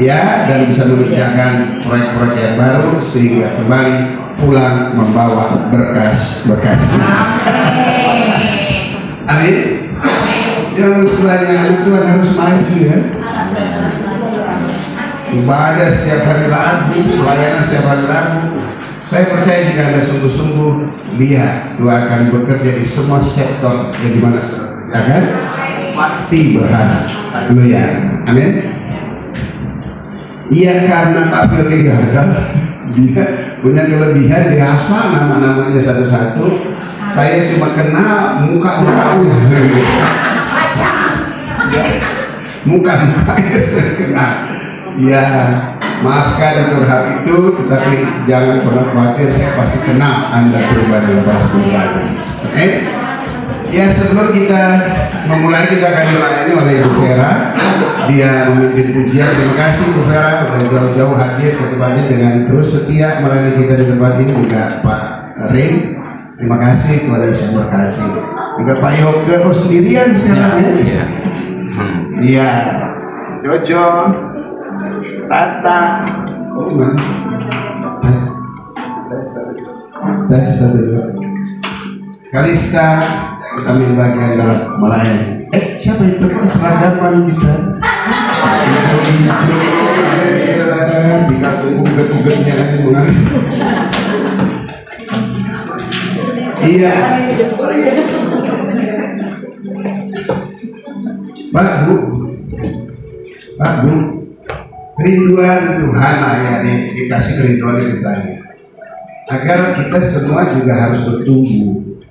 ya, dan bisa mengerjakan proyek-proyek yang baru sehingga kembali pulang membawa berkas-berkas. Amin. Yang istilahnya anak Tuhan harus maju ya. Ibadah setiap hari Rabu, pelayanan setiap hari Rabu. Saya percaya jika Anda sungguh-sungguh, Dia akan bekerja di semua sektor yang dimana akan pasti berhasil. Haleluya. Amin. Iya, karena Pak Firly gagal, dia punya kelebihan, dia hafal nama-namanya satu-satu. Saya cuma kenal muka-mukanya. Muka-mukanya saya kenal. Ya, maafkan untuk hal itu, tetapi jangan pernah khawatir, saya pasti kenal Anda pribadi. Oke? Ya, sebelum kita memulai, kita akan dilayani oleh Ibu Vera. Dia memimpin pujian. Terima kasih Bu Vera sudah jauh-jauh hadir ke tempatnya dengan terus setia melayani kita di tempat ini. Juga Pak Rin, terima kasih, Tuhan Yesus berkati. Juga Pak Yoga sendirian sekarang ya. Iya, Jojo, Tata, Kalista, kita ambil bagian dalam melayani. Siapa itu? Seragaman kita. Hijau-hijau, dikatung-uget-ugetnya lagi mengalir. Iya. Pak Bu, kerinduan Tuhan ya, dikasih kerinduan dari saya, agar kita semua juga harus bertumbuh.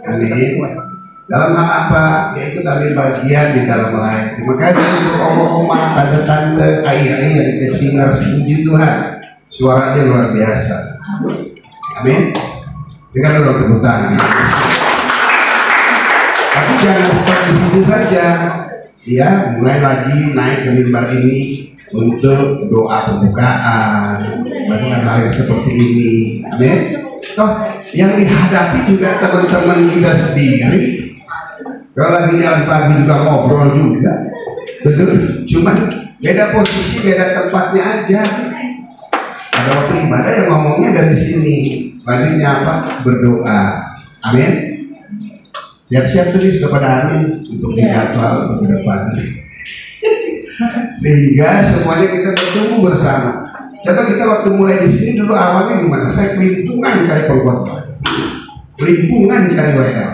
Amin. Dalam hal apa? Yaitu kami bagian di dalam melayani. Terima kasih untuk oma-oma, tante-tante, ayah-ayah yang disinger, puji Tuhan. Suaranya luar biasa. Amin. Dengan orang tepuk tangan. Tapi jangan stop di situ saja. Ya, mulai lagi naik ke mimbar ini untuk doa pembukaan, bahkan hal seperti ini. Amin. Toh yang dihadapi juga teman-teman kita sendiri. Kalau lagi jalan pagi juga ngobrol juga, betul. Cuman beda posisi, beda tempatnya aja. Ada waktu ibadah yang ngomongnya dari sini, selanjutnya apa? Berdoa. Amin. Siap-siap tulis kepada amin untuk dijadwal untuk ke depan. Sehingga semuanya kita bertumbuh bersama. Contoh kita waktu mulai di sini dulu awalnya gimana? Saya kelimpungan cari pengkhotbah, kelimpungan cari WL.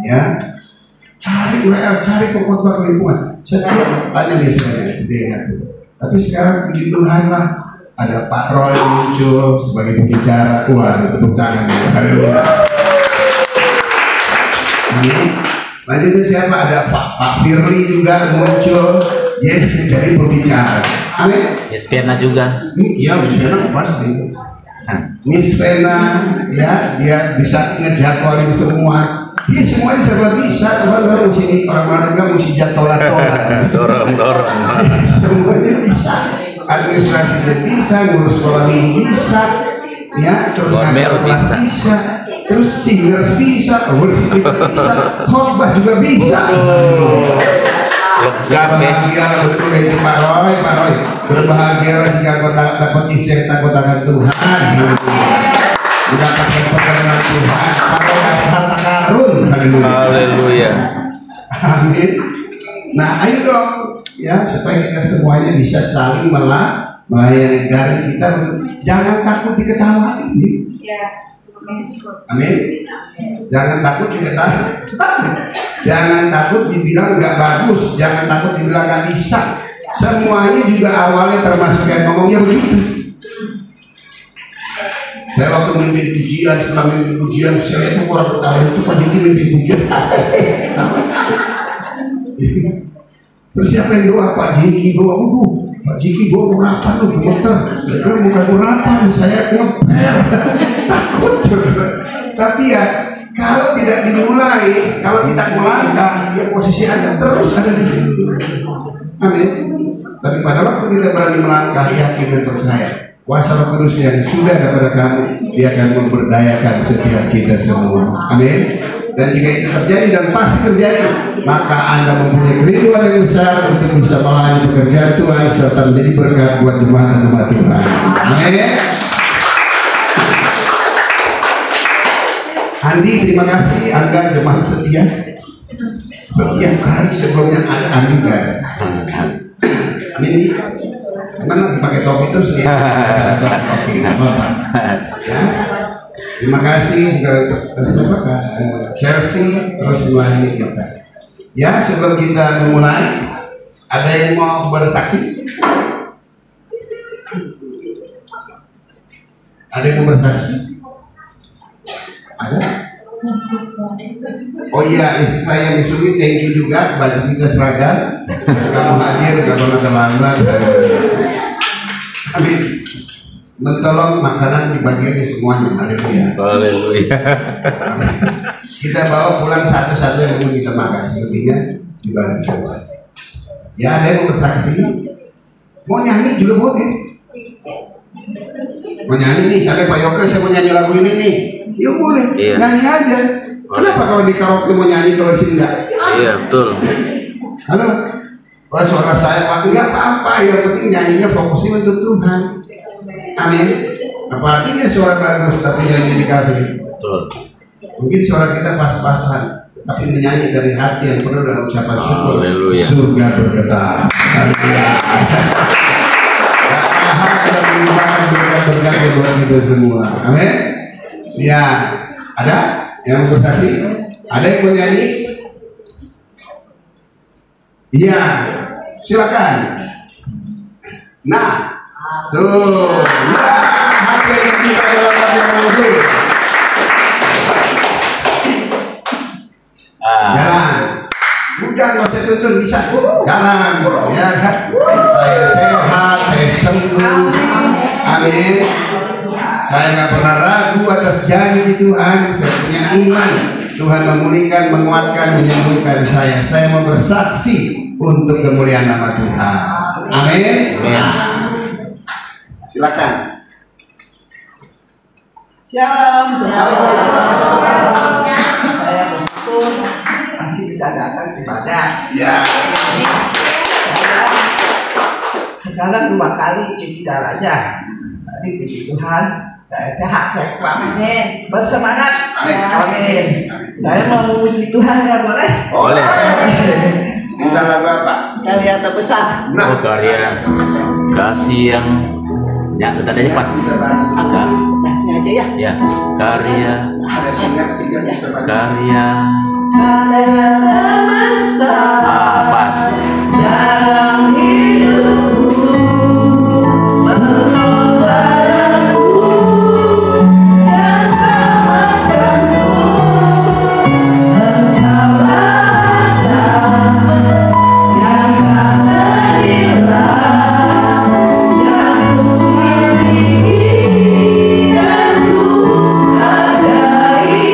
Ya, cari WL, cari pengkhotbah kelimpungan. Setiap tanya biasanya, dia tuh. Tapi sekarang puji Tuhan lah, ada Pak Roy muncul sebagai pembicara. Wah, tepuk tangan. Haleluya. Selanjutnya siapa? Ada Pak Firly juga muncul, dia jadi pembicara. Amin. Miss Vena juga. Iya, Miss Vena pasti. Miss Vena, ya, dia bisa ngejadwalin semua. Dia semuanya serba bisa. Tuhan baru sini orang-orang bilang mesti jadwal-jadwal. Dorong. Semuanya bisa. Administrasi bisa, ngurus sekolah ini bisa, ya, terus ngajar kelas bisa. Terus singers bisa, worship bisa, khotbah juga bisa. Berbahagia betul dari Pak Roy. Berbahagia jika kau dapat isi yang takut akan Tuhan. Mendapatkan perkenan Tuhan. Pak Roy harta karun. Haleluya. Amin. Nah, ayo dong, ya, supaya kita semuanya bisa saling melayani dari kita. Jangan takut diketawain. Amin. Jangan takut diketahui. Jangan takut dibilang nggak bagus. Jangan takut dibilang nggak bisa. Semuanya juga awalnya termasuk yang ngomongnya begitu. Saya waktu memimpin pujian, setelah memimpin pujian, saya lihat orang bertahan itu Pak Jiki memimpin pujian. Terus siapa yang doa? Pak Jiki doa. Pak Jiki doa urapan loh, gemeter. Saya bilang bukan urapan, saya ngeper. Takut. Tapi ya, kalau tidak dimulai, kalau tidak melangkah, ya posisi Anda terus ada di situ. Amin. Tapi pada waktu kita berani melangkah, yakin dan percaya, kuasa Roh Kudus yang sudah ada pada kamu, dia akan memberdayakan setiap kita semua. Amin. Dan jika itu terjadi dan pasti terjadi, maka Anda mempunyai kerinduan yang besar untuk bisa melayani pekerjaan Tuhan serta menjadi berkat buat jemaat Tuhan. Amin. Andi, terima kasih Anda jemaat setia. Setiap kali sebelumnya ada Andi kan. Amin. Mana pakai topi terus ya? Topi apa? Ya. Terima kasih juga Chelsea terus melayani kita. Ya, sebelum kita memulai, ada yang mau bersaksi? Ada yang mau bersaksi? Ada? Oh iya, istri saya Misumi, thank you juga, baju kita seragam. Kamu hadir, gak pernah terlambat. Amin. Mentolong makanan dibagian semuanya. Haleluya. Haleluya. Kita bawa pulang satu-satu yang mau kita makan, selebihnya dibagikan saja. Ya, ada yang mau bersaksi. Mau nyanyi juga boleh. Mau nyanyi nih, saya Pak Yoga, saya mau nyanyi lagu ini nih. Ya boleh, iya. Nyanyi aja. Kenapa kalau di karaoke mau nyanyi kalau di sini enggak? Iya, betul. Halo, kalau suara saya Pak, enggak apa-apa, yang penting nyanyinya fokusnya untuk Tuhan. Amin. Apa artinya suara bagus tapi nyanyi di kafe? Betul. Mungkin suara kita pas-pasan, tapi menyanyi dari hati yang penuh dengan ucapan syukur. Haleluya. Surga bergetar. Haleluya. Tuhan kita melimpahkan berkat-berkat buat kita semua. Amin. Ya, ada yang mau bersaksi? Ada yang mau nyanyi? Iya, silakan. Nah, tuh, ya, hati yang kita dalam hati yang itu. Jalan. Udah nggak usah tuntun, bisa. Jalan, ya kan? Saya sehat, saya sembuh. Amin. Saya nggak pernah ragu atas janji Tuhan. Saya punya iman. Tuhan memulihkan, menguatkan, menyembuhkan saya. Saya mau bersaksi untuk kemuliaan nama Tuhan. Amin. Silakan. Shalom, saya bersyukur masih bisa datang ibadah. Ya. Sekarang 2 kali cuci darahnya. Tapi puji Tuhan, saya sehat, saya kuat. Bersemangat. Amin. Saya mau memuji Tuhan, ya boleh? Boleh. Minta lagu apa? Karya terbesar. Oh, karya kasih yang tandanya pas. Bisa bantu. Agak. Nah, ini aja ya. Ya, karya Ada singar bisa bantu. karya. Karya terbesar Pas. dalam hidupku, pengorbananku yang selamatkanku. Engkaulah Allah yang tak ternilai, yang ku miliki dan ku hargai.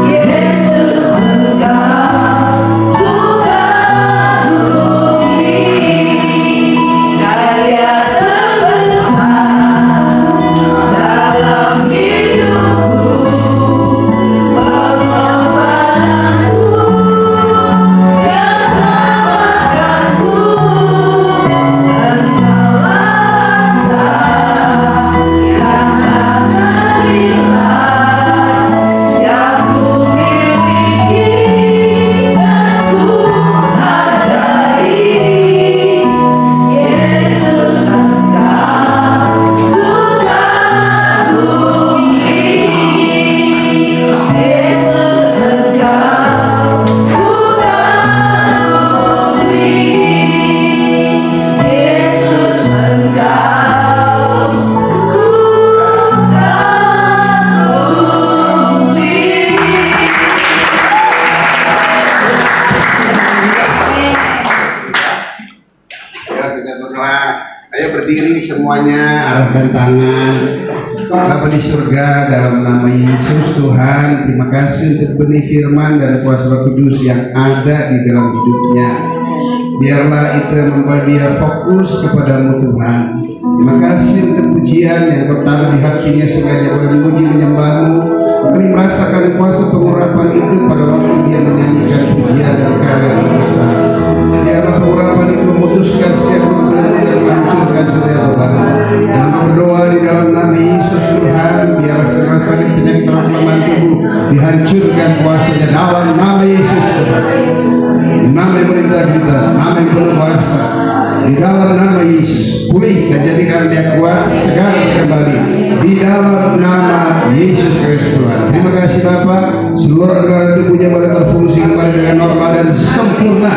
Yesus, Engkau ku kagumi. Karya terbesar dalam hidupku, pengorbananku yang selamatkanku. Engkaulah Allah yang tak ternilai, yang ku miliki dan ku hargai. Yesus, Engkau ku kagumi. Yesus, Engkau ku kagumi. Yesus, Engkau ku kagumi. Ya, kita berdoa. Ayo berdiri semuanya, arahkan tangan. Bapa di surga, dalam nama Yesus Tuhan, terima kasih untuk benih firman dan kuasa Roh Kudus yang ada di dalam hidupnya. Biarlah itu yang membuat dia fokus kepadamu Tuhan. Terima kasih untuk pujian yang Kau taruh di hatinya supaya boleh memuji menyembah-Mu. Kami merasakan kuasa pengurapan itu pada waktu dia menyanyikan pujian dan karya yang besar. Biarlah pengurapan itu memutuskan setiap kebenaran dan menghancurkan setiap beban. Dan berdoa di dalam nama Yesus Tuhan, biarlah segala sakit penyakit dalam kelemahan tubuh dihancurkan kuasanya dalam nama Yesus Tuhan. Nama yang berintegritas, nama yang berkuasa. Di dalam nama Yesus, pulihkan, jadikan dia kuat, segar kembali. Di dalam nama Yesus Kristus Tuhan. Terima kasih Bapak. Seluruh organ tubuhnya boleh berfungsi kembali dengan normal dan sempurna.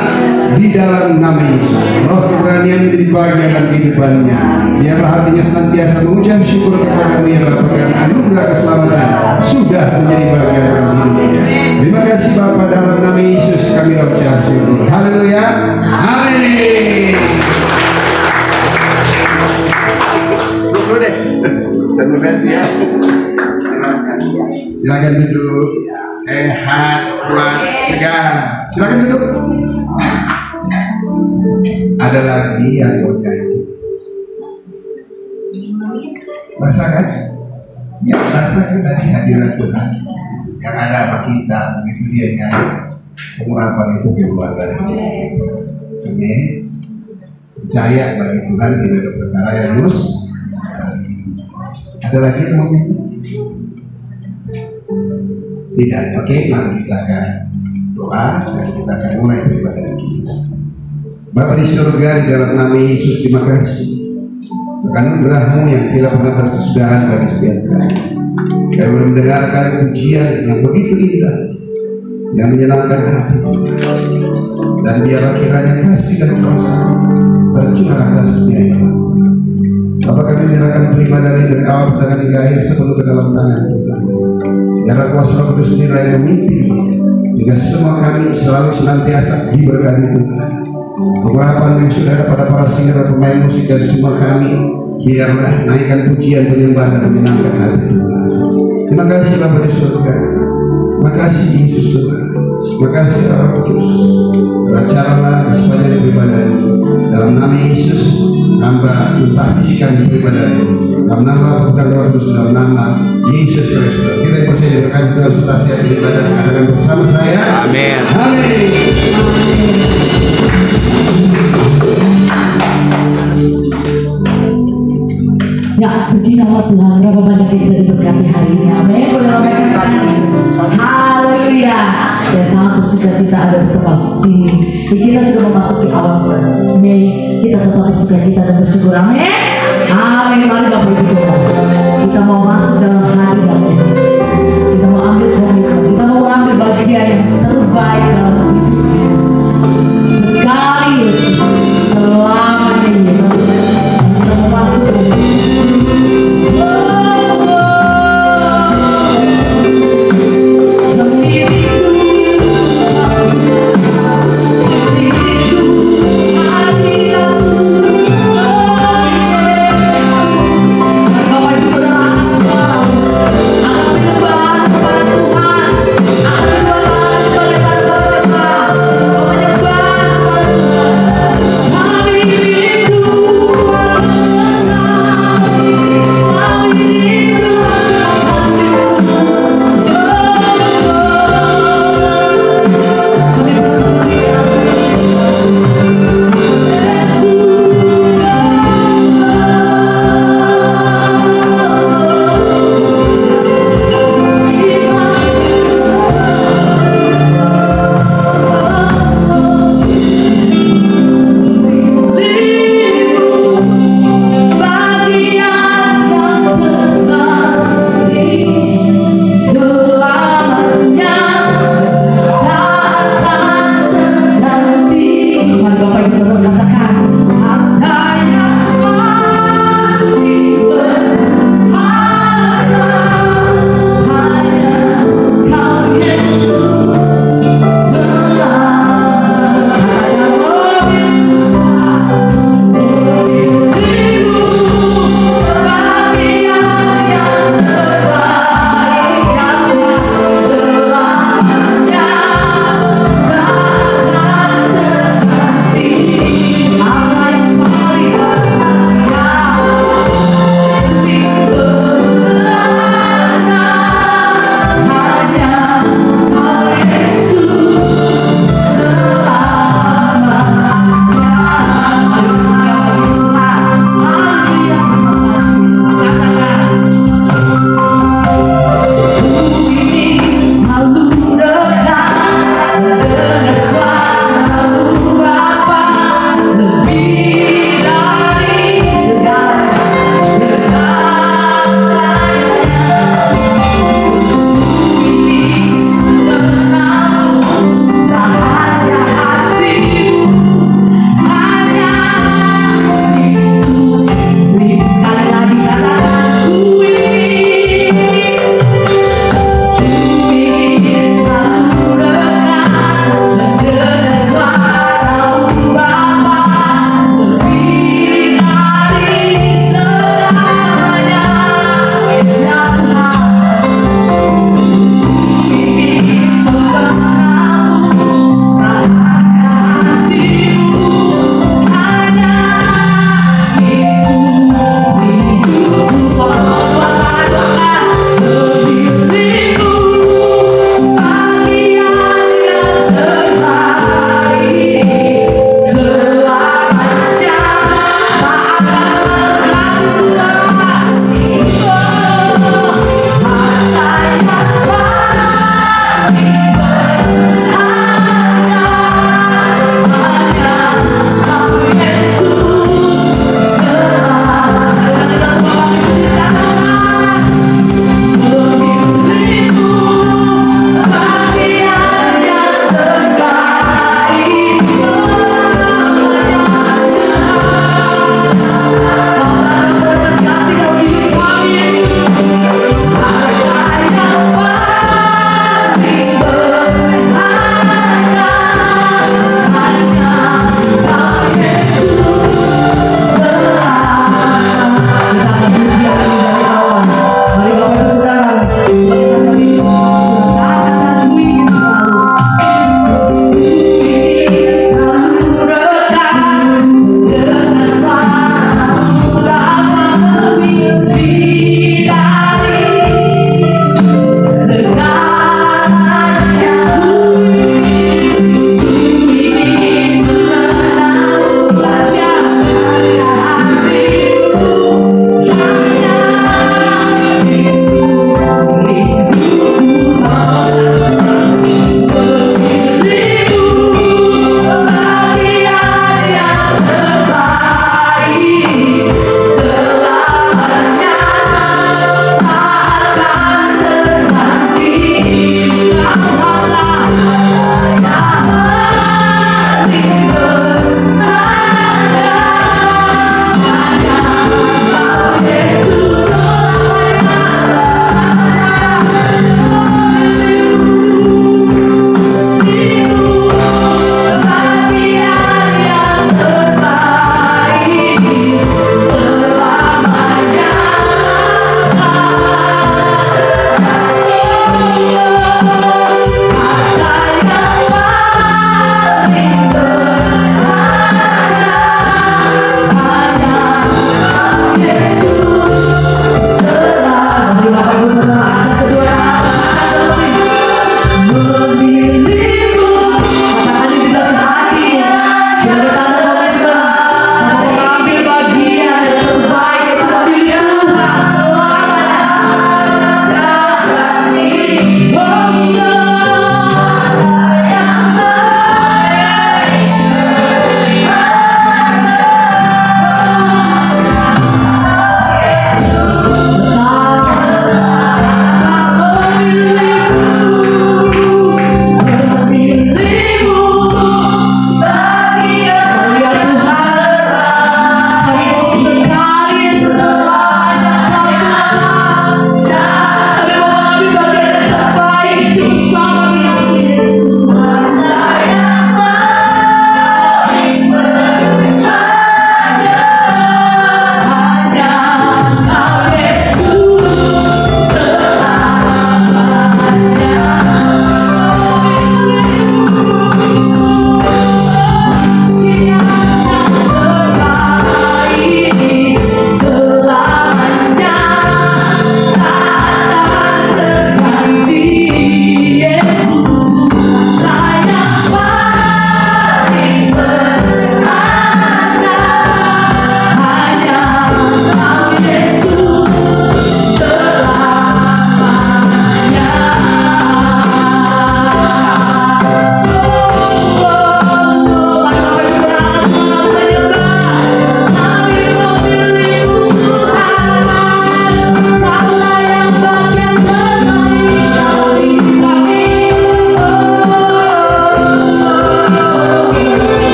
Di dalam nama Yesus. Roh keberanian menjadi bagian dalam kehidupannya. Biarlah hatinya senantiasa mengucap syukur kepada-Mu ya Bapak, karena anugerah keselamatan sudah menjadi bagian dalam hidupnya. Terima kasih Bapak, dalam nama Yesus kami ucap syukur. Haleluya. Amin. Dulu deh, dan berganti ya. Silakan duduk. Sehat, kuat, segar. Silakan duduk. Ada lagi yang mau nyanyi? Rasakan? Ya, rasakan dari hadirat Tuhan yang ada apa kita, begitu dia nyanyi. Pengurapan itu keluar dari kita. Amin. Percaya bagi Tuhan tidak ada perkara yang lulus. Ada lagi yang mau nyanyi? Tidak. Oke, mari kita akan doa dan kita akan mulai beribadah kita. Bapa di surga, di dalam nama Yesus, terima kasih karena anugerah-Mu yang tidak pernah berkesudahan bagi setiap kami. Kami mendengarkan pujian yang begitu indah, yang menyenangkan hati, dan biarlah kiranya kasih dan kuasa tercurah atasnya ya Allah. Bapak, kami menyerahkan beribadah dari awal pertengahan hingga akhir sepenuh ke dalam tangan Tuhan. Biarlah kuasa Roh Kudus sendiri yang memimpin, sehingga semua kami selalu senantiasa diberkati Tuhan. Pengurapan yang sudah ada pada para singer dan pemain musik dan semua kami, biarlah naikkan pujian, penyembahan dan menyenangkan hati Tuhan. Terima kasih Bapa di surga. Terima kasih Yesus Tuhan. Terima kasih Roh Kudus. Beracaralah sepanjang beribadah dalam nama Yesus. Hamba mentahbiskan beribadah dalam nama Bapa Roh Kudus, dalam nama Yesus Kristus. Kita percaya berkat Tuhan serta siap beribadah katakan bersama saya. Amin. Amin. Ya, puji nama Tuhan. Berapa banyak kita diberkati hari ini. Amin. Haleluya. Saya sangat bersuka cita ada di tempat ini. Kita sudah memasuki awal Mei. Kita tetap bersuka cita dan bersyukur. Amin. Amin. Mari Bapak Ibu Saudara, kita mau masuk dalam hari ini. Kita mau ambil komitmen. Kita mau ambil bagian yang terbaik dalam hidupnya. Sekali Yesus, selamanya Yesus. Kita mau masuk. Bapak Ibu Saudara,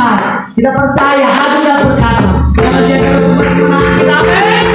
Tuhan. Kita percaya hadirat berkasa. Kita menjaga kemenangan kita. Amin.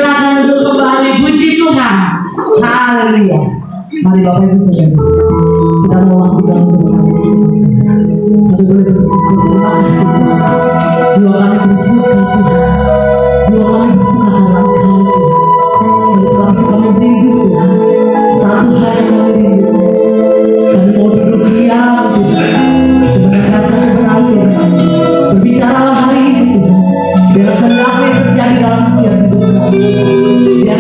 Mari Bapak Ibu Saudara. Haleluya. Mari Bapak Ibu Saudara, kita mau masih dalam doa. Kita boleh bersyukur, terima kasih Tuhan. Jiwa kami bersuka Tuhan. Jiwa kami bersuka karena Engkau Tuhan. Dan sebab itu kami rindu Tuhan. Satu hal yang kami rindu, kami mau duduk diam Tuhan. Mendengarkan kebenaran Tuhan. Berbicaralah hari ini Tuhan. Biar kehendak yang terjadi dalam setiap hidup kami. Biar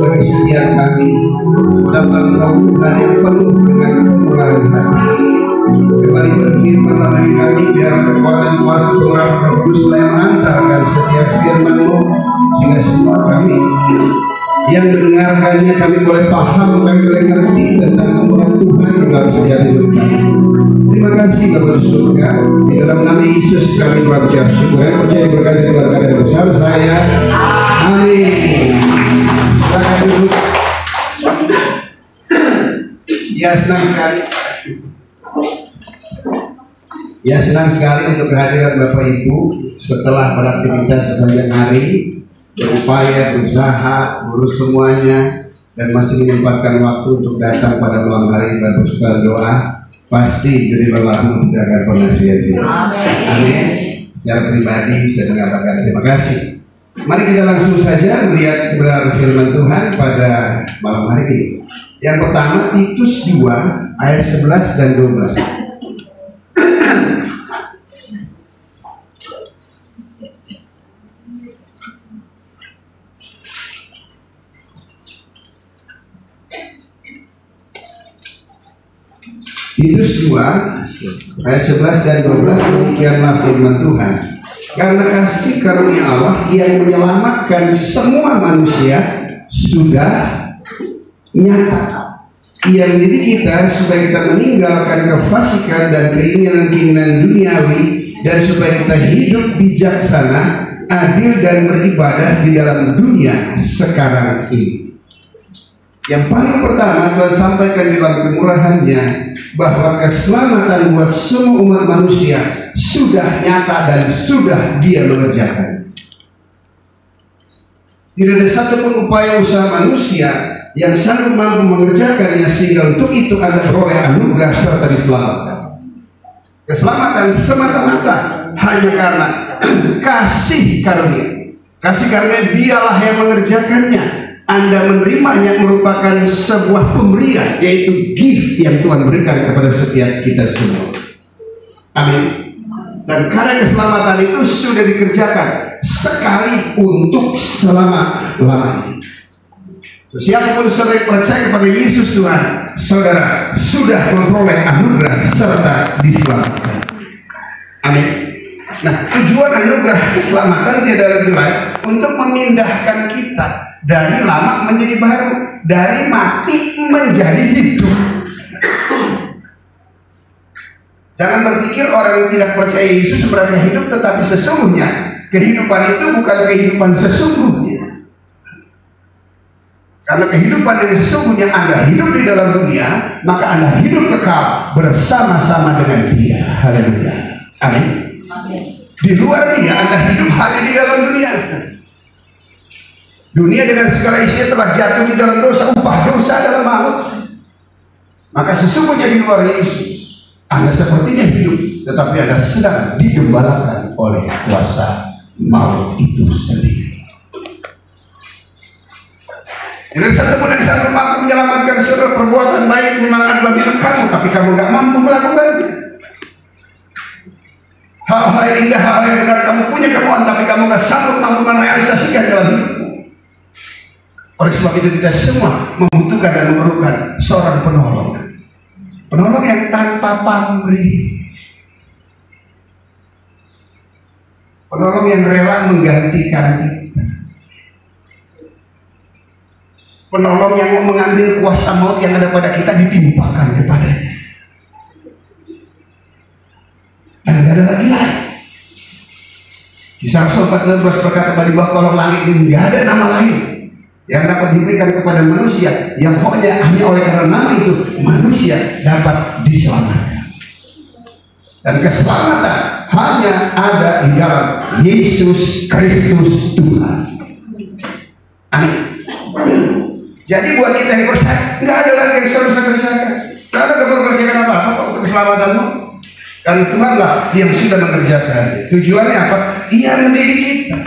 bagi setiap kami tentang Tuhan yang penuh dengan kemurahan hati. Kembali berfirman bagi kami, biar kekuatan kuasa Roh Kudus yang mengantarkan setiap firman-Mu, sehingga semua kami yang mendengarkannya kami boleh paham, kami boleh ngerti tentang kemurahan Tuhan di dalam setiap hidup kami. Terima kasih Bapa di surga, di dalam nama Yesus kami mengucap syukur. Saya percaya berkat Tuhan kata besar saya. Amin. Silakan duduk. Ya, senang sekali. Ya, senang sekali untuk kehadiran Bapak Ibu setelah beraktivitas sepanjang hari, berupaya, berusaha, urus semuanya, dan masih menyempatkan waktu untuk datang pada malam hari dan bersuka doa. Pasti jadi berlaku tidak akan pernah sia-sia. Amin. Secara pribadi saya mengatakan terima kasih. Mari kita langsung saja melihat kebenaran firman Tuhan pada malam hari ini. Yang pertama, Titus 2 ayat 11 dan 12. Titus 2 ayat 11 dan 12, demikianlah firman Tuhan. Karena kasih karunia Allah yang menyelamatkan semua manusia sudah nyata. Ia mendidik kita supaya kita meninggalkan kefasikan dan keinginan-keinginan duniawi, dan supaya kita hidup bijaksana, adil dan beribadah di dalam dunia sekarang ini. Yang paling pertama Tuhan sampaikan di dalam kemurahannya bahwa keselamatan buat semua umat manusia sudah nyata dan sudah Dia mengerjakan. Tidak ada satupun upaya usaha manusia yang sanggup mampu mengerjakannya sehingga untuk itu Anda beroleh anugerah serta diselamatkan. Keselamatan semata-mata hanya karena kasih karunia. Kasih karunia Dialah yang mengerjakannya. Anda menerimanya merupakan sebuah pemberian, yaitu gift yang Tuhan berikan kepada setiap kita semua. Amin. Dan karena keselamatan itu sudah dikerjakan sekali untuk selama-lamanya. Siapapun saudara percaya kepada Yesus Tuhan, saudara sudah memperoleh anugerah serta diselamatkan. Amin. Nah, tujuan anugerah keselamatan tidak lain untuk memindahkan kita dari lama menjadi baru, dari mati menjadi hidup. Jangan berpikir orang yang tidak percaya Yesus merasa hidup, tetapi sesungguhnya kehidupan itu bukan kehidupan sesungguhnya. Karena kehidupan yang sesungguhnya Anda hidup di dalam dunia, maka Anda hidup kekal bersama-sama dengan Dia. Haleluya. Amin. Di luar Dia Anda hidup hanya di dalam dunia. Dunia dengan segala isinya telah jatuh di dalam dosa, upah dosa adalah maut. Maka sesungguhnya di luar Yesus Anda sepertinya hidup, tetapi Anda sedang digembalakan oleh kuasa maut itu sendiri. Dan satupun yang sanggup mampu menyelamatkan saudara. Perbuatan baik memang adalah milik kamu, tapi kamu nggak mampu melakukannya. Hal-hal yang indah, hal-hal yang benar kamu punya kemauan, tapi kamu nggak sanggup mampu merealisasikan dalam hidupmu. Oleh sebab itu kita semua membutuhkan dan memerlukan seorang penolong. Penolong yang tanpa pamrih. Penolong yang rela menggantikan kita. Penolong yang mau mengambil kuasa maut yang ada pada kita ditimpakan kepadanya. Dan tidak ada lagi lain. Kisah Rasul 14 berkata, di bawah kolong langit ini tidak ada nama lain yang dapat diberikan kepada manusia, yang pokoknya hanya oleh karena nama itu manusia dapat diselamatkan. Dan keselamatan hanya ada di dalam Yesus Kristus Tuhan. Amin. Jadi buat kita yang percaya, nggak ada lagi yang harus kerjakan. Nggak ada kerjaan apa-apa untuk keselamatanmu. Karena Tuhanlah yang sudah mengerjakan. Tujuannya apa? Ia mendidik kita.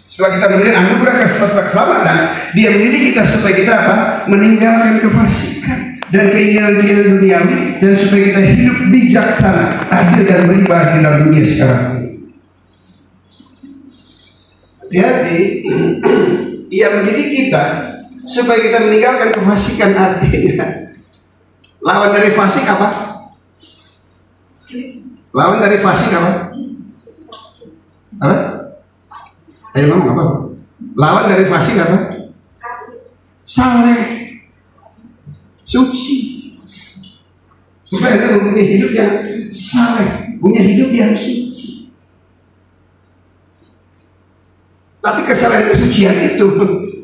Setelah kita mendidik anugerah keselamatan, Dia mendidik kita supaya kita apa? Meninggalkan kefasikan dan keinginan-keinginan duniawi, dan supaya kita hidup bijaksana, adil dan beribadah di dalam dunia sekarang ini. Hati-hati, Ia mendidik kita Supaya kita meninggalkan kefasikan. Artinya lawan dari fasik apa? Lawan dari fasik apa? Apa? Ayo ngomong apa? Lawan dari fasik apa? Saleh, suci. Supaya kita mempunyai hidup yang saleh, punya hidup yang suci. Tapi kesalahan kesucian itu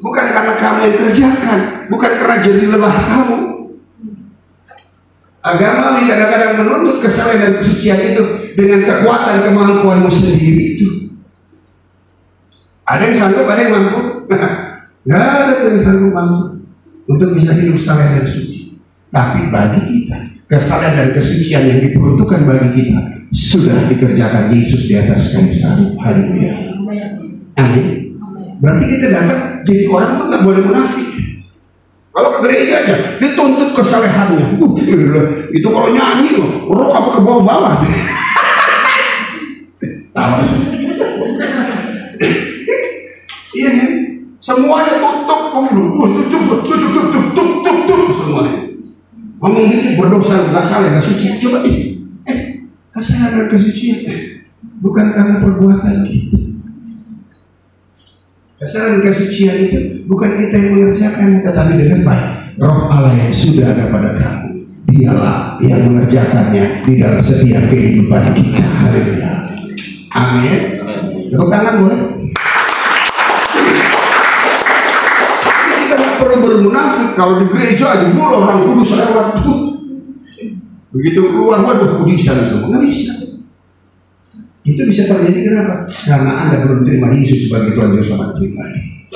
bukan karena kamu yang kerjakan, bukan karena jadi lelah kamu. Agama kadang-kadang menuntut kesalahan dan kesucian itu dengan kekuatan kemampuanmu sendiri itu. Ada yang sanggup, ada yang mampu. Nggak ada yang sanggup mampu untuk bisa hidup saleh dan suci. Tapi bagi kita, kesalahan dan kesucian yang diperuntukkan bagi kita sudah dikerjakan Yesus di atas kayu salib. Haleluya. Amin. Berarti kita datang jadi orang tuh nggak boleh munafik. Kalau ke gereja aja dituntut kesalehannya. Itu kalau nyanyi loh, rok apa ke bawah-bawah. Tahu sih. Iya kan? Semuanya tutup semuanya. Ngomong dikit berdosa, nggak salah, nggak suci. Coba kesalahan dan kesucian bukan karena perbuatan kita. Kesalahan dan kesucian itu bukan kita yang mengerjakan, tetapi dengan baik Roh Allah yang sudah ada pada kamu, dialah yang mengerjakannya di dalam setiap kehidupan kita. Haleluya. Amin. Tepuk tangan boleh. Kita nggak perlu bermunafik. Kalau di gereja aja mulu orang kudus lewat tuh, begitu keluar waduh kudisan semua, nggak bisa. Itu bisa terjadi kenapa? Karena Anda belum terima Yesus sebagai Tuhan dan Selamat pribadi.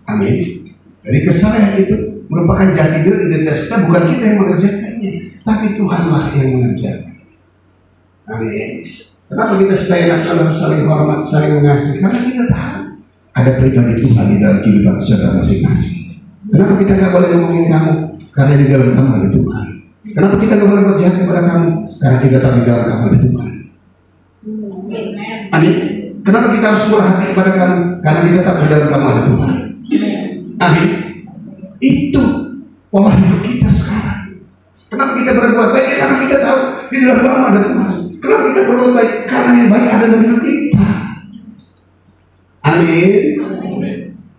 Amin. Jadi kesalahan itu merupakan jati diri identitas kita, bukan kita yang mengerjakannya, tapi Tuhanlah yang mengerjakan. Amin. Kenapa kita seenak harus saling hormat, saling mengasihi? Karena kita tahu ada pribadi Tuhan di dalam kehidupan saudara masing-masing. Kenapa kita nggak boleh ngomongin kamu? Karena di dalam kamu ada Tuhan. Kenapa kita nggak boleh berjahat kepada kamu? Karena kita tahu di dalam kamu ada Tuhan. Amin. Kenapa kita harus murah hati kepada kamu? Karena kita tahu di dalam kamu ada Tuhan. Amin. Itu pola hidup kita sekarang. Kenapa kita berbuat baik? Karena kita tahu di dalam kamu ada Tuhan. Kenapa kita berbuat baik? Karena yang baik ada dalam hidup kita. Amin.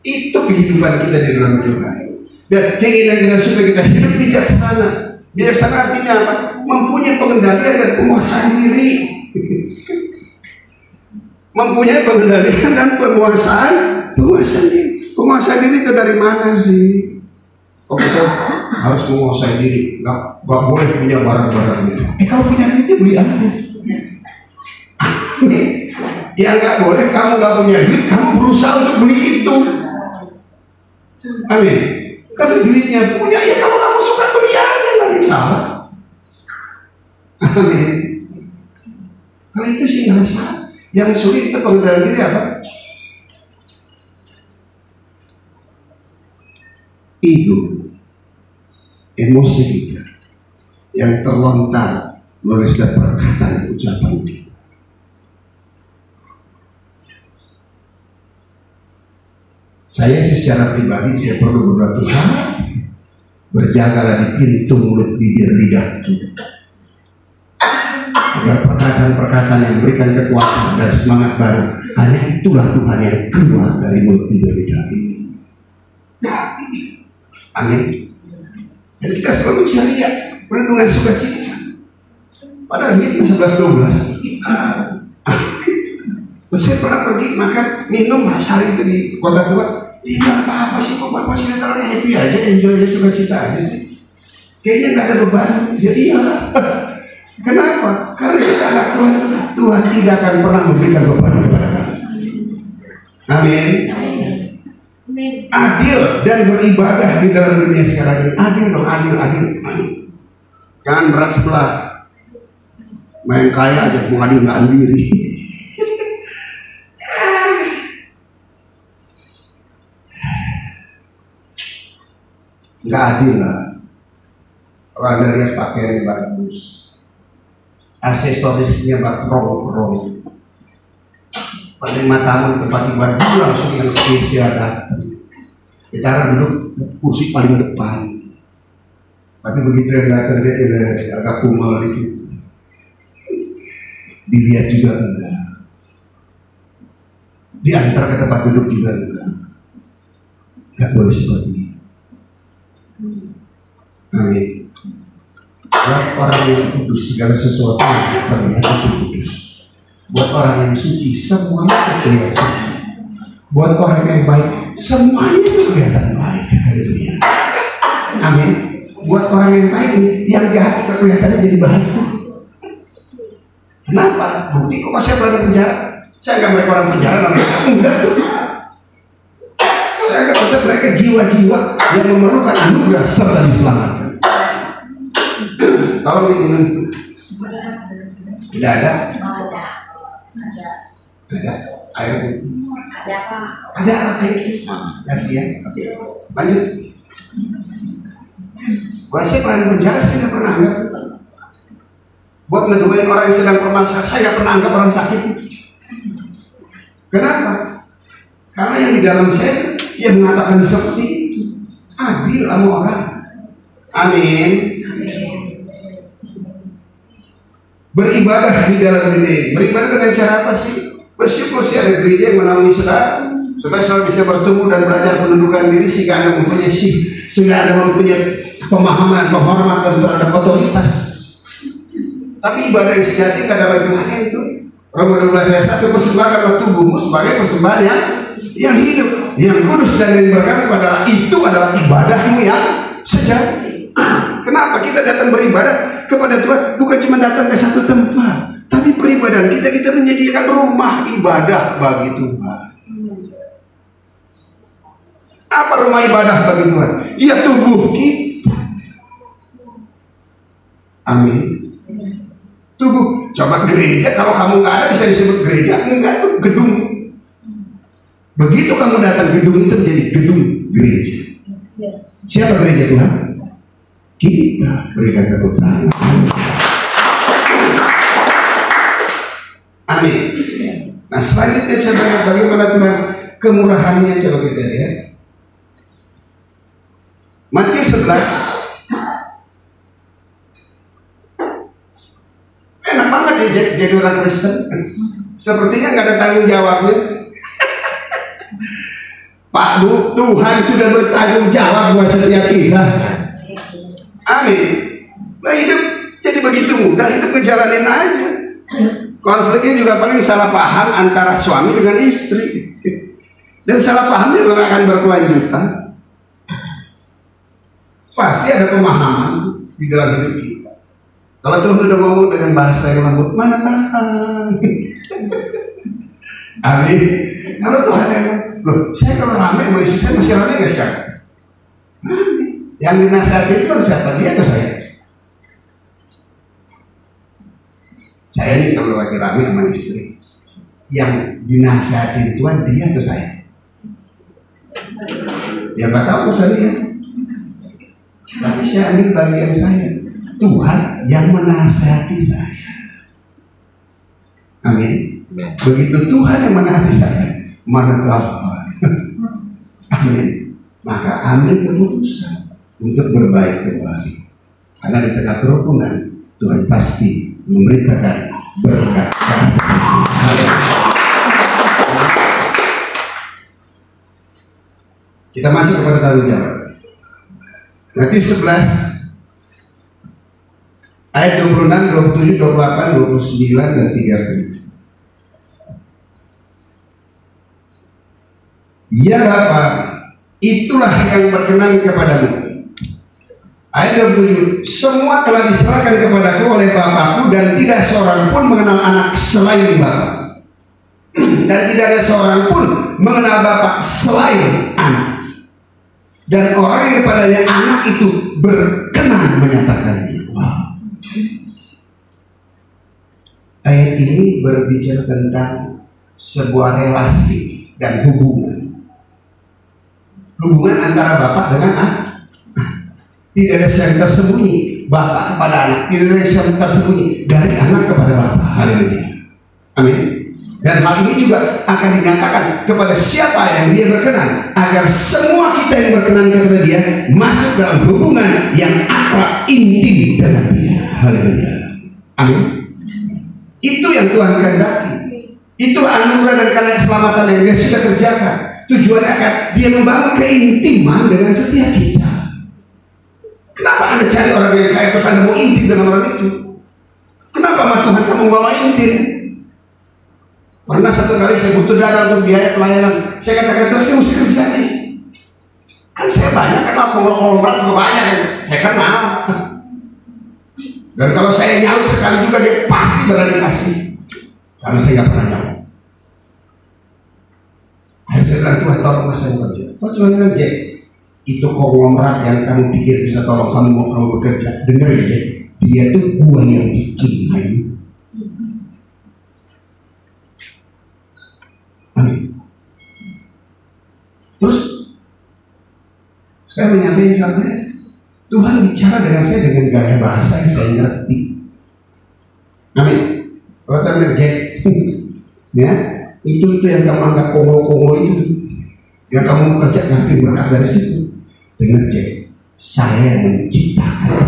Itu kehidupan kita di dalam Tuhan. Dan keinginan kita supaya kita hidup bijaksana. Bijaksana artinya apa? Mempunyai pengendalian dan penguasaan diri. Mempunyai pengendalian dan penguasaan diri. Penguasaan diri itu dari mana sih? Kok kita harus menguasai diri? Nggak boleh punya barang-barangnya. Kalau punya duit beli apa? Ya nggak boleh. Kamu nggak punya duit, kamu berusaha untuk beli itu. Amin. Kalau duitnya punya, ya kalau kamu suka beli aja, nggak ada salah. Amin. Kalau itu sih nggak salah. Yang sulit itu pengendalian diri apa? Ego, emosi kita yang terlontar melalui setiap perkataan ucapan kita. Saya secara pribadi saya perlu berdoa, Tuhan, berjagalah di pintu mulut bibir lidah kita, agar perkataan-perkataan yang memberikan kekuatan dan semangat baru, hanya itulah Tuhan yang keluar dari mulut bibir lidah ini. Amin. Dan kita selalu cari ya perlindungan sukacita. Padahal Mika 11-12. Saya pernah pergi makan minum sehari itu di kota tua. Tidak apa-apa sih, kok Bapak sih terlalu happy aja, enjoy aja, sukacita aja sih. Kayaknya nggak ada beban. Jadi iyalah. Kenapa? Karena kita anak Tuhan, Tuhan tidak akan pernah memberikan beban kepada kami. Amin. Adil dan beribadah di dalam dunia sekarang ini. Adil dong, adil. Jangan berat sebelah. Main kaya aja mengadil-ngadil diri. Nggak adil lah. Kalau Anda lihat pakaiannya bagus, aksesorisnya rong. Penerima tamu tempat ibadah langsung yang spesial datang. Kita duduk kursi paling depan. Tapi begitu yang datang dia agak kumal itu, dilihat juga enggak, diantar ke tempat duduk juga enggak boleh seperti itu. Amin. Buat orang yang kudus segala sesuatu terlihat kudus. Buat orang yang suci semuanya terlihat suci. Buat orang yang baik semuanya kelihatan baik. Haleluya. Amin. Buat orang yang baik yang jahat kelihatannya jadi baik. Kenapa? Bukti kok saya berada di penjara. Saya nggak mereka orang penjara, enggak tuh. Saya nggak percaya mereka jiwa-jiwa yang memerlukan anugerah serta diselamatkan. Kalau ini tidak ada. Ada air putih. Ada air putih. Kasih ya. Oke. Lanjut. Buat saya pernah penjara, saya nggak pernah anggap. Buat ngeduain orang yang sedang bermasalah, saya nggak pernah anggap orang sakit. Kenapa? Karena yang di dalam saya, dia mengatakan seperti itu. Adil sama orang. Amin. Beribadah di dalam diri. Beribadah dengan cara apa sih? Bersyukur sih ada gereja yang menaungi saudara, supaya saudara bisa bertumbuh dan belajar penundukan diri sehingga Anda mempunyai sehingga Anda mempunyai pemahaman, penghormatan terhadap otoritas. Tapi ibadah yang sejati tidak ada bagaimana itu. Roma 12 ayat 1, persembahkanlah tubuhmu sebagai persembahan yang hidup, yang kudus dan yang berkenan adalah itu adalah ibadahmu yang sejati. Kenapa kita datang beribadah kepada Tuhan? Bukan cuma datang ke satu tempat, tapi peribadahan kita menyediakan rumah ibadah bagi Tuhan. Apa rumah ibadah bagi Tuhan? Ya tubuh kita. Amin. Tubuh. Coba gereja, kalau kamu nggak ada bisa disebut gereja? Enggak, itu gedung. Begitu kamu datang gedung itu menjadi gedung gereja. Siapa gereja Tuhan? Kita berikan tepuk tangan. Amin. Nah selanjutnya coba bagaimana Tuhan kemurahannya, coba kita lihat. Matius 11. Enak banget ya jadi orang Kristen. Sepertinya nggak ada tanggung jawabnya. Pak Bu, Tuhan sudah bertanggung jawab buat setiap kita. Amin. Nah hidup jadi begitu mudah, hidup ngejalanin aja. Konfliknya juga paling salah paham antara suami dengan istri. Dan salah paham juga akan berkelanjutan. Pasti ada pemahaman di dalam hidup kita. Kalau Tuhan sudah ngomong dengan bahasa yang lembut, mana tahan. Amin. Kalau Tuhan yang loh, saya kalau ramai sama istri saya masih ramai nggak sekarang? Yang dinasihati itu harus siapa? Dia atau saya? Saya ini kalau lagi ramai sama istri, yang dinasihati Tuhan dia atau saya? Ya nggak tahu saya. Tapi saya ambil bagian saya. Tuhan yang menasihati saya. Amin. Begitu Tuhan yang menasihati saya, mana Tuhan? Amin. Maka ambil keputusan untuk berbaik kembali. Karena di tengah kerukunan Tuhan pasti memberikan berkat. Kita masuk kepada tanggung jawab. Matius 11 ayat 26, 27, 28, 29 dan 30. Ya Bapa, itulah yang berkenan kepadamu. Ayat 27, semua telah diserahkan kepadaku oleh Bapakku dan tidak seorang pun mengenal anak selain Bapa. Dan tidak ada seorang pun mengenal Bapa selain anak. Dan orang yang kepadanya anak itu berkenan menyatakannya. Wow. Ayat ini berbicara tentang sebuah relasi dan hubungan. Hubungan antara bapak dengan anak. Tidak ada yang tersembunyi bapak kepada anak. Tidak ada yang tersembunyi dari anak kepada bapak. Haleluya. Amin. Dan hal ini juga akan dinyatakan kepada siapa yang dia berkenan, agar semua kita yang berkenan kepada dia masuk dalam hubungan yang akrab intim dengan dia. Haleluya. Amin. Itu yang Tuhan kehendaki. Itu anugerah dan karya keselamatan yang dia sudah kerjakan. Tujuannya akan dia membangun keintiman dengan setiap kita. Kenapa Anda cari orang yang kaya terus Anda mau intim dengan orang itu? Kenapa sama Tuhan kamu mau intim? Pernah satu kali saya butuh dana untuk biaya pelayanan. Saya katakan, terus saya mesti kerja nih. Kan saya banyak, kan kalau berat juga banyak. Saya kenal. Dan kalau saya nyaut sekali juga dia pasti berani kasih. Karena saya nggak pernah nyaut. Akhirnya saya bilang, Tuhan tolong saya bekerja. Kok cuma bilang, Jack, itu konglomerat yang kamu pikir bisa tolong kamu mau kamu bekerja. Dengar ya, Jack, dia tuh gua yang dicintai. Amin. Terus saya menyampaikan karena Tuhan bicara dengan saya dengan gaya bahasa yang saya ngerti. Amin. Kalau saya Jack, ya itu yang kamu anggap konglo itu, yang kamu kerja nanti berkat dari situ. Dengar Jack, saya yang menciptakan.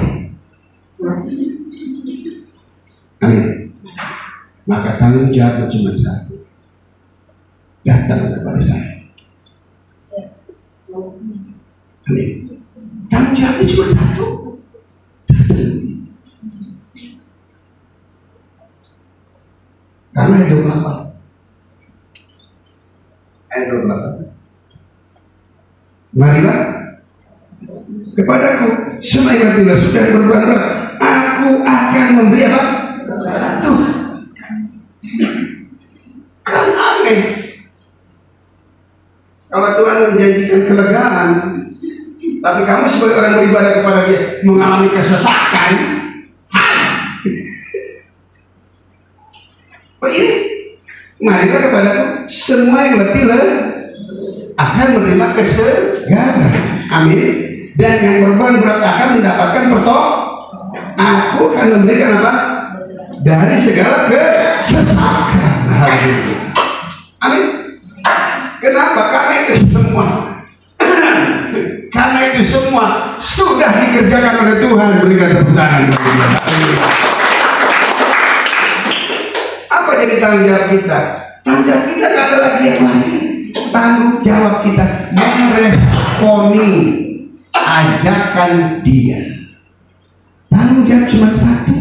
Amin. Maka tanggung jawab cuma satu, datang kepada saya. Amin. Tanggung jawabnya cuma satu. Karena hidup apa? Hidup apa? Marilah kepadaku semua yang tidak sudah berbuat baik, aku akan memberi apa? Tuh. Kan aneh. Kalau Tuhan menjanjikan kelegaan, tapi kamu sebagai orang beribadah kepada dia mengalami kesesakan, ini marilah kepadaku semua yang letih akan menerima kesegaran. Amin. Dan yang berbeban berat akan mendapatkan aku akan memberikan apa? Dari segala kesesakan. Amin. Kenapa? Karena itu semua karena itu semua sudah dikerjakan oleh Tuhan. Berikan tepuk tangan. Apa jadi tanggung jawab kita? Tanggung jawab kita tidak ada lagi yang lain. Tanggung jawab kita meresponi ajakan dia. Tanggung jawab cuma satu.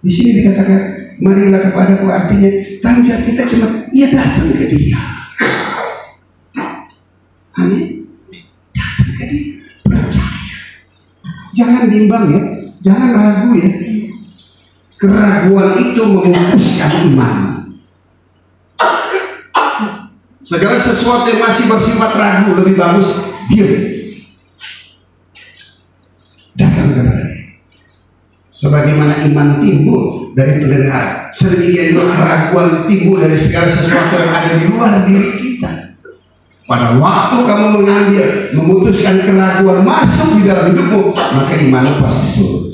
Di sini dikatakan marilah kepadaku, artinya tanggung jawab kita cuma ia datang ke dia. Amin. Datang ke dia, percaya. Jangan bimbang ya, jangan ragu ya. Keraguan itu memupuskan iman. Segala sesuatu yang masih bersifat ragu lebih bagus diam. Datang kepada dia. Sebagaimana iman timbul dari pendengar, sedemikian juga keraguan timbul dari segala sesuatu yang ada di luar diri kita. Pada waktu kamu mengambil, memutuskan keraguan masuk di dalam hidupmu, maka imanmu pasti surut.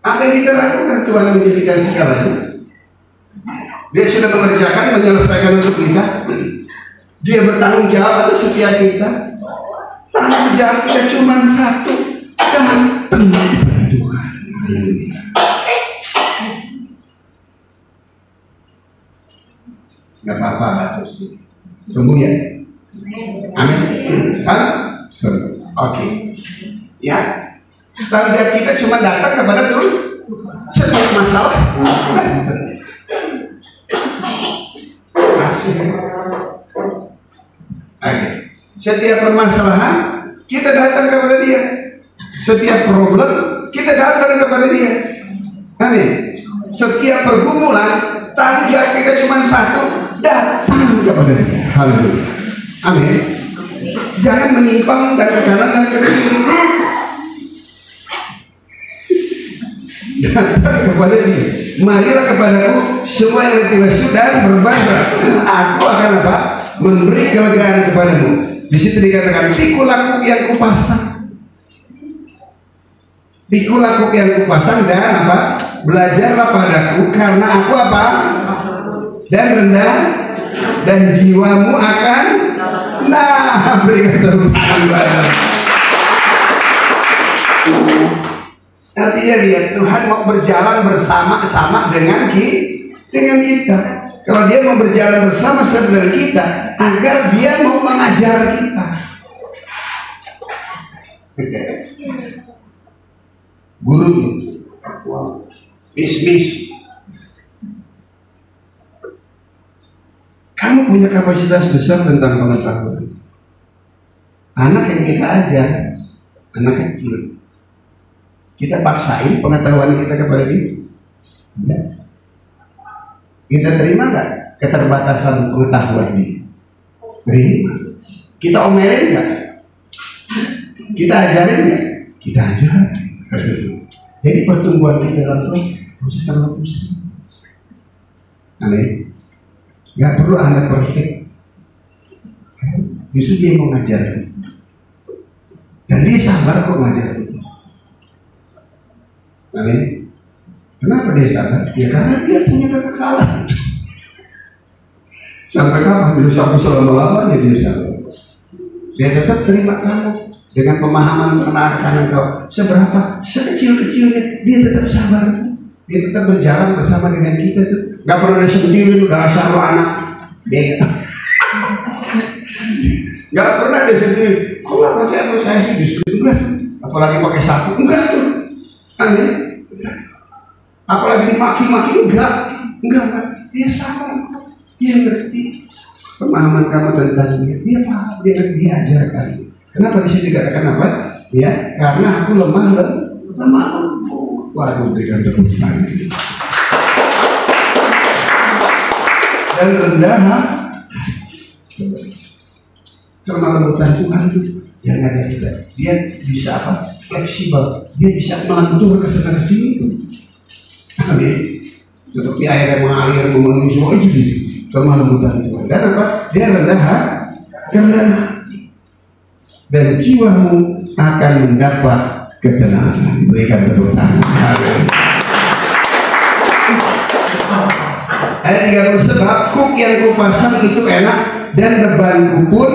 Apa yang kita lakukan? Tuhan menjadikan segalanya. Dia sudah mengerjakan, menyelesaikan untuk kita. Dia bertanggung jawab atas setiap kita. Tanggung jawab kita cuma satu, datang kepada Tuhan. Gak apa-apa, batuk sih. Sembuh ya? Amin. Sembuh. Oke. Ya. Tanggung jawab kita cuma datang kepada Tuhan. Setiap masalah. Oke. Setiap permasalahan kita datang kepada dia. Setiap problem kita datang kepada dia. Amin. Setiap pergumulan tanggung jawab kita cuma satu, datang kepada dia. Haleluya. Amin. Jangan menyimpang dari kanan dan ke kiri. Datang kepada dia. Marilah kepadaku semua yang tidak sudah berbangga, aku akan apa? Memberi kelegaan kepadamu. Di situ dikatakan pikul laku yang kupasang. Pikul laku yang kupasang dan apa? Belajarlah padaku karena aku apa? Dan rendah, dan jiwamu akan berikan tepuk tangan. Artinya lihat, Tuhan mau berjalan bersama-sama dengan kita. Kalau dia mau berjalan bersama dengan kita, agar dia mau mengajar kita. Guru, miss, kamu punya kapasitas besar tentang pengetahuan. Anak yang kita ajar, anak kecil, kita paksain pengetahuan kita kepada dia. Enggak. Kita terima nggak keterbatasan pengetahuan dia? Terima. Kita omelin nggak? Kita ajarin nggak? Kita ajarin. Jadi pertumbuhan kita dalam Tuhan harus terlalu pusing. Amin. Nggak perlu Anda perfect. Justru dia mau ngajar kita. Dan dia sabar kok ngajar kita. Amin. Kenapa dia sabar? Ya karena dia punya kekekalan. Sampai kapan? Dia sampai selama-lamanya dia sabar. Dia tetap terima kamu dengan pemahaman mengenalkan engkau seberapa sekecil-kecilnya, dia tetap sabar. Dia tetap berjalan bersama dengan kita tuh. Gak pernah disedihin udah asal lo anak. Dia gak pernah disedihin. Kok gak percaya sih? Justru enggak. Apalagi pakai sapu, enggak tuh. Aneh. Apalagi dimaki-maki, enggak. Dia sabar. Dia ngerti pemahaman kamu tentang dia. Dia paham, dia ngerti, dia ajarkan. Kenapa di sini dikatakan apa? Ya, karena aku lemah. Waduh, berikan tepuk tangan. Dan rendah, kelembutan Tuhan itu yang ngajar kita. Dia bisa apa? Fleksibel. Dia bisa melantur ke sana ke sini. Amin. Seperti air yang mengalir memenuhi semua itu dia. Kelembutan Tuhan. Dan apa? Dia rendah, dan jiwamu akan mendapat ketenangan. Berikan tepuk tangan. Ayat 30, sebab kuk yang kupasang itu enak dan bebanku pun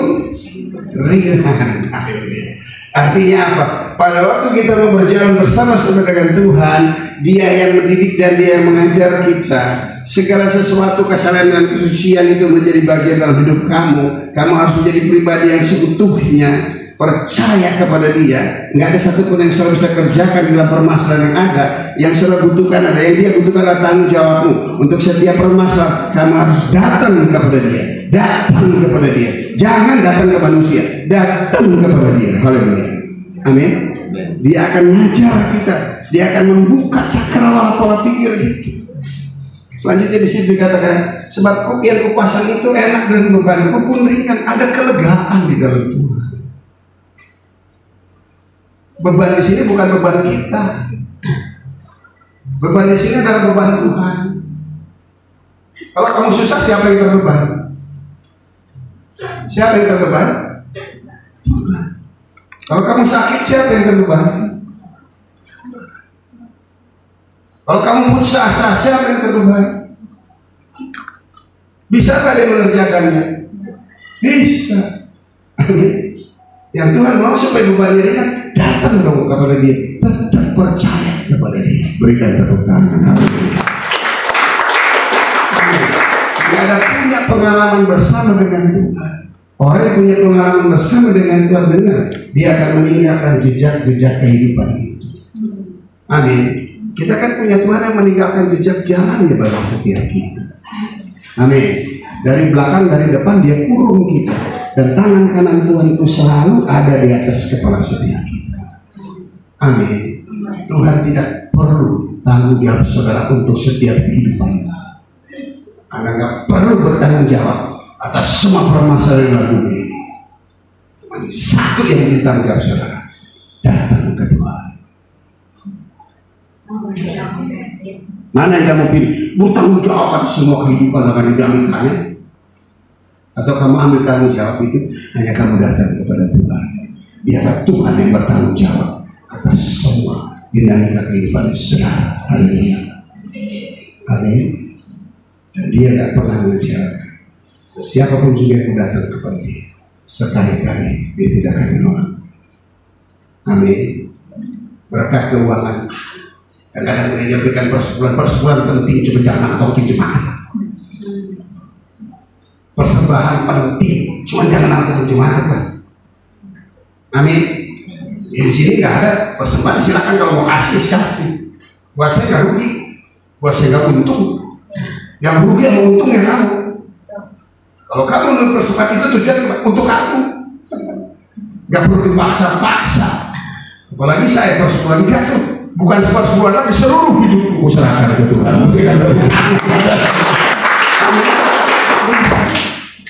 ringan. Artinya apa? Pada waktu kita mau berjalan bersama-sama dengan Tuhan, Dia yang mendidik dan Dia yang mengajar kita. Segala sesuatu kesalahan dan kesucian itu menjadi bagian dalam hidup kamu. Kamu harus menjadi pribadi yang seutuhnya percaya kepada Dia. Nggak ada satupun yang saudara bisa kerjakan dalam permasalahan yang ada. Yang saudara butuhkan ada, yang Dia butuhkan adalah tanggung jawabmu. Untuk setiap permasalahan kamu harus datang kepada Dia. Datang kepada Dia. Jangan datang ke manusia, datang kepada Dia. Haleluya. Amin. Dia akan mengajar kita. Dia akan membuka cakrawala pola pikir kita. Selanjutnya di sini dikatakan, sebab kuk yang kupasang itu enak dan bebanku pun ringan. Ada kelegaan di dalam Tuhan. Beban di sini bukan beban kita. Beban di sini adalah beban Tuhan. Kalau kamu susah, siapa yang terbeban? Siapa yang terbeban? Tuhan. Kalau kamu sakit, siapa yang terbeban? Kalau kamu putus asa, siapa yang terbeban? Bisa kalian mengerjakannya? Bisa. Yang Tuhan mau supaya bebannya ringan, datang dong kepada Dia. Tetap percaya kepada Dia. Berikan tepuk tangan. Dia ada punya pengalaman bersama dengan Tuhan. Orang yang punya pengalaman bersama dengan Tuhan, dengar, dia akan meninggalkan jejak-jejak kehidupan itu. Amin. Kita kan punya Tuhan yang meninggalkan jejak jalan di bawah setiap kita. Amin. Dari belakang, dari depan Dia kurung kita. Dan tangan kanan Tuhan itu selalu ada di atas kepala setiap kita. Amin. Tuhan tidak perlu tanggung jawab saudara untuk setiap kehidupan. Anda nggak perlu bertanggung jawab atas semua permasalahan dalam dunia ini. Cuma satu yang ditanggung jawab saudara, datang ke Tuhan. Mana yang kamu pilih? Bertanggung jawab atas semua kehidupan akan dijaminkannya, atau kamu ambil tanggung jawab itu hanya kamu datang kepada Tuhan. Biarlah Tuhan yang bertanggung jawab atas semua dinamika kehidupan saudara. Haleluya. Amin. Dan dia tidak pernah mengecewakan. Siapapun juga yang datang kepada dia, sekali-kali dia tidak akan menolak. Amin. Berkat keuangan. Kadang-kadang gereja berikan persembahan penting cuma jangan atau jemaat. Persembahan penting cuma jangan atau jemaat. Amin. Di sini nggak ada persembahan, silakan kalau mau kasih. Buat saya nggak rugi, buat saya nggak untung. Yang rugi yang untung yang kamu. Kalau kamu menurut persembahan itu tujuan untuk kamu, nggak perlu dipaksa-paksa. Apalagi saya persembahan enggak tuh, bukan persembahan lagi, seluruh hidupku serahkan ke Tuhan.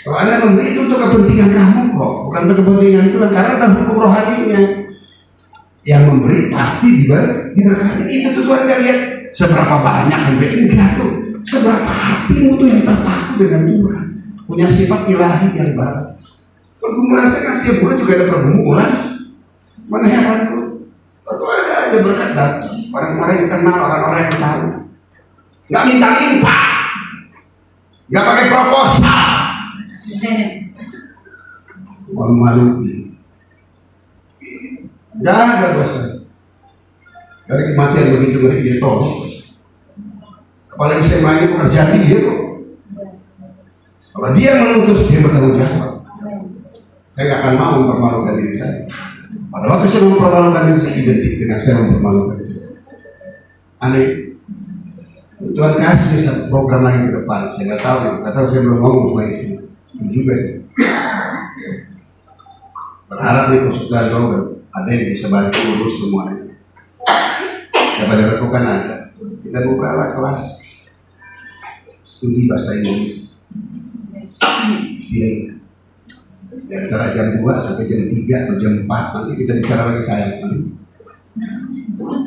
Kalau Anda memberi itu untuk kepentingan kamu kok, bukan untuk kepentingan Tuhan, karena ada hukum rohaninya. Yang memberi pasti diberkati. Itu Tuhan nggak lihat seberapa banyak memberi, enggak tuh, seberapa hatimu tuh yang terpaku dengan Tuhan, punya sifat ilahi yang baru. Pergumulan saya kan setiap bulan juga ada pergumulan. Mana heranku, atau ada aja berkat datang. Orang-orang yang kenal, orang-orang yang tahu. Nggak minta-minta, nggak pakai proposal. Malu-malu. Nggak ada bosan. Dari kematian begitu ngeri dia tolong. Apalagi saya ini pekerjaan dia kok. Kalau dia mengutus, dia bertanggung jawab. Saya nggak akan mau mempermalukan diri saya. Pada waktu saya mempermalukan diri saya, identik dengan saya mempermalukan diri saya. Aneh. Tuhan kasih satu program lagi ke depan. Saya nggak tahu saya belum ngomong sama istri. Itu juga. Berharap nih Ustaz Robert ada yang bisa bantu urus semuanya. Dapat dilakukan ada. Kita bukalah kelas studi bahasa Inggris. Sini. Di antara jam 2 sampai jam 3 atau jam 4 nanti kita bicara lagi saya.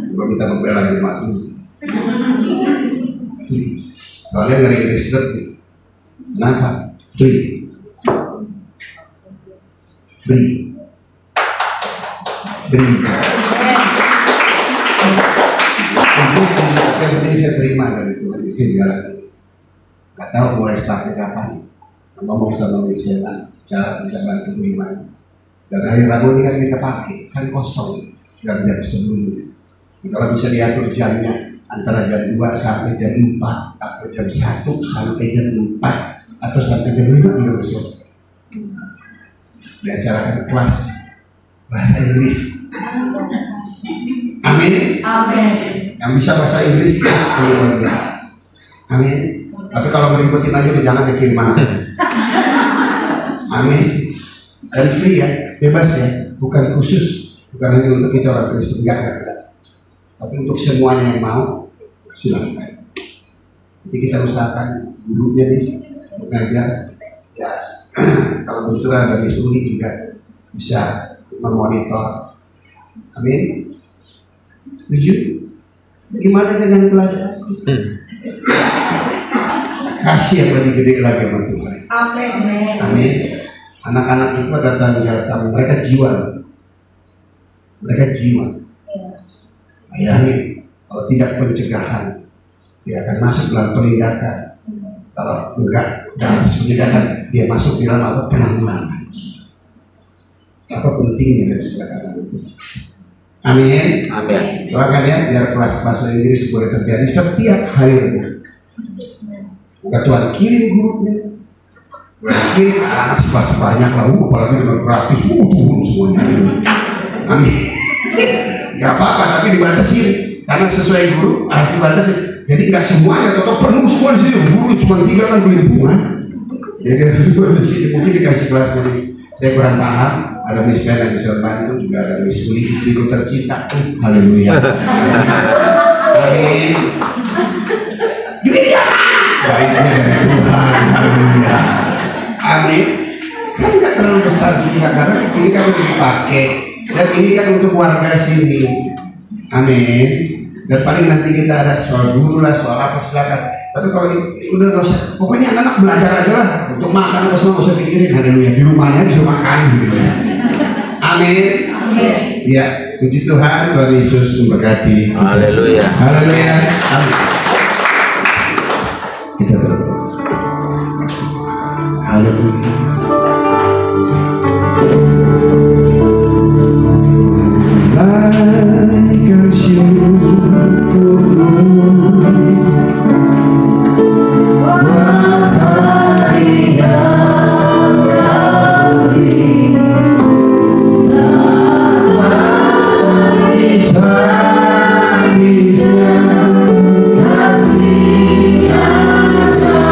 Coba kita membela jemaat dulu. Soalnya ngeri register. Kenapa? Free. Yang penting saya terima dari Tuhan. Saya jalan. Gak tahu mulai startnya kapan. Ngomong sama Misalnya cara kita bantu beriman. Dan hari Rabu ini kan kita pakai, kan kosong jam sebelumnya. Kalau bisa diatur jamnya antara jam 2 sampai jam 4 atau jam 1 sampai jam 4 atau sampai jam 5 juga besok. Diacarakan kelas bahasa Inggris. Amin. Amin. Yang bisa bahasa Inggris amin. Tapi kalau mengikutin aja jangan dikirim mana. Amin. Dan free ya, bebas ya, bukan khusus, bukan hanya untuk kita orang Kristen, enggak. Tapi untuk semuanya yang mau, silakan. Jadi kita usahakan gurunya mengajar, ya. Kalau kebetulan ada studi juga bisa memonitor. Amin. Setuju? Gimana dengan pelajaran? Kasih yang lebih gede lagi sama Tuhan. Amin. Amin. Anak-anak itu ada tanggung jawab, mereka jiwa. Bayangin, kalau tidak pencegahan, dia akan masuk dalam penindakan. Kalau enggak dalam penindakan, dia masuk di dalam apa? Penanggulangan. Apa pentingnya dari silakan itu? Amin. Amin. Doakan ya, biar kelas bahasa Inggris boleh terjadi setiap hari. Bukan Tuhan kirim gurunya. Kirim anak sebanyak lah, apalagi dengan gratis, turun semuanya. Amin. Gak apa-apa, tapi dibatasi. Karena sesuai guru harus dibatasi. Jadi nggak semuanya, atau penuh semua di sini. Guru cuma 3 kan berlingkungan. Jadi di sini mungkin dikasih kelas dari saya kurang paham. Ada Miss Ben yang bisa bantu, juga ada Miss Uli, istriku tercinta. Haleluya. Amin. Baiknya dari Tuhan. Haleluya. Amin. Kan nggak terlalu besar juga karena ini kan untuk dipakai dan ini kan untuk warga sini. Amin. Dan paling nanti kita ada soal guru lah, soal apa silakan. Tapi kalau ini udah nggak usah. Pokoknya anak-anak belajar aja lah. Untuk makan apa semua nggak usah pikirin. Haleluya. Di rumahnya bisa makan gitu ya. Amin. Amin. Ya, puji Tuhan, Tuhan Yesus memberkati. Haleluya. Haleluya. Amin. Naikkan syukurmu buat hari yang kau beri, tak bisa kasih katamu.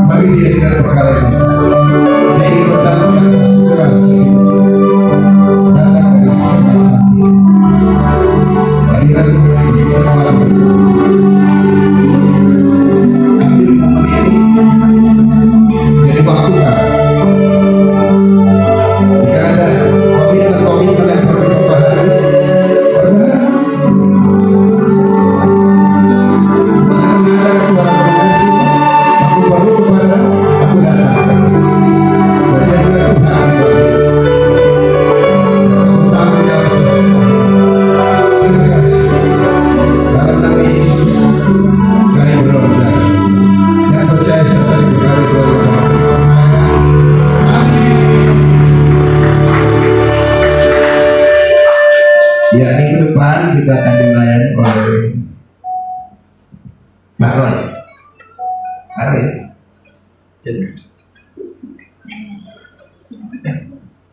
Bagi dia tidak ada perkara yang mustahil. Dia ingin bertanggung jawab segera datang dari semangat hati. Hadirat kita malam ambil momen ini jadi waktu kan. Jika ada komitmen yang perlu dipahami, ya, minggu depan kita akan dilayani oleh Pak Roy. Pak Roy,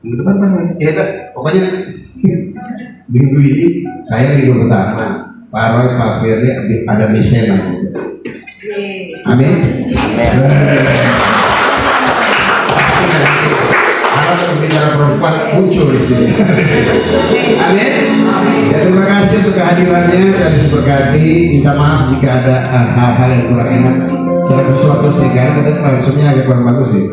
minggu depan Pak Roy. Ya, pokoknya minggu ini saya minggu pertama. Pak Roy, Pak Firly, ada Michelle. Amin. Ada pembicara perempuan muncul di sini. Amin. Ya, terima kasih untuk kehadirannya dan diberkati. Minta maaf jika ada hal-hal yang kurang enak. Saya sesuatu sehingga kita langsungnya agak kurang bagus sih.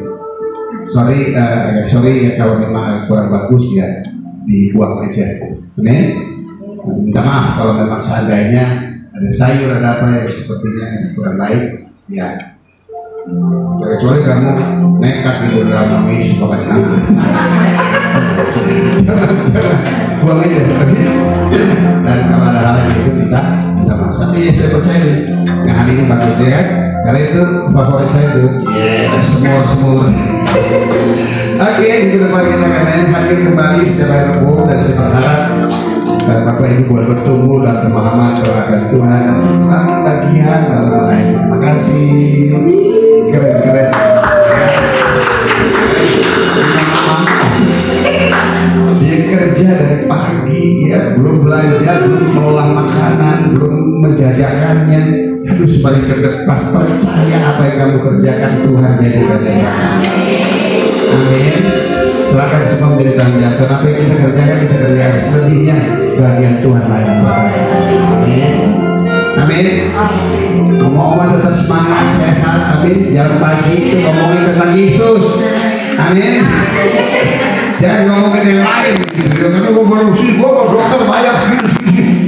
Sorry ya kalau memang kurang bagus ya, dibuang aja. Amin. Minta maaf kalau memang seandainya ada sayur ada apa yang sepertinya yang kurang baik ya. Kecuali kamu nekat gitu dalam nama Yesus pakai tangan. Buang aja. Dan kalau ada hal yang itu kita maaf. Tapi saya percaya yang hari ini bagus ya kan? Karena itu favorit saya itu. Semur. Oke, minggu depan kita akan hadir kembali secara rebo dan saya berharap Bapak Ibu boleh bertumbuh dalam pemahaman akan Tuhan dalam bagian dalam lain. Terima kasih. Keren. Dia kerja dari pagi ya, belum belanja, belum mengolah makanan, belum menjajakannya. Terus paling pas percaya apa yang kamu kerjakan Tuhan jadi berkat. Amin. Silakan semua menjadi tanggung jawab. Apa yang kita kerjakan kita kerjakan selebihnya bagian Tuhan lain. Amin. Amin. Ngomong-ngomong tetap semangat, sehat. Amin. Jangan pagi itu ngomongin tentang Yesus. Amin. Jangan ngomongin yang lain. Karena gue baru sih, gue dokter banyak segini.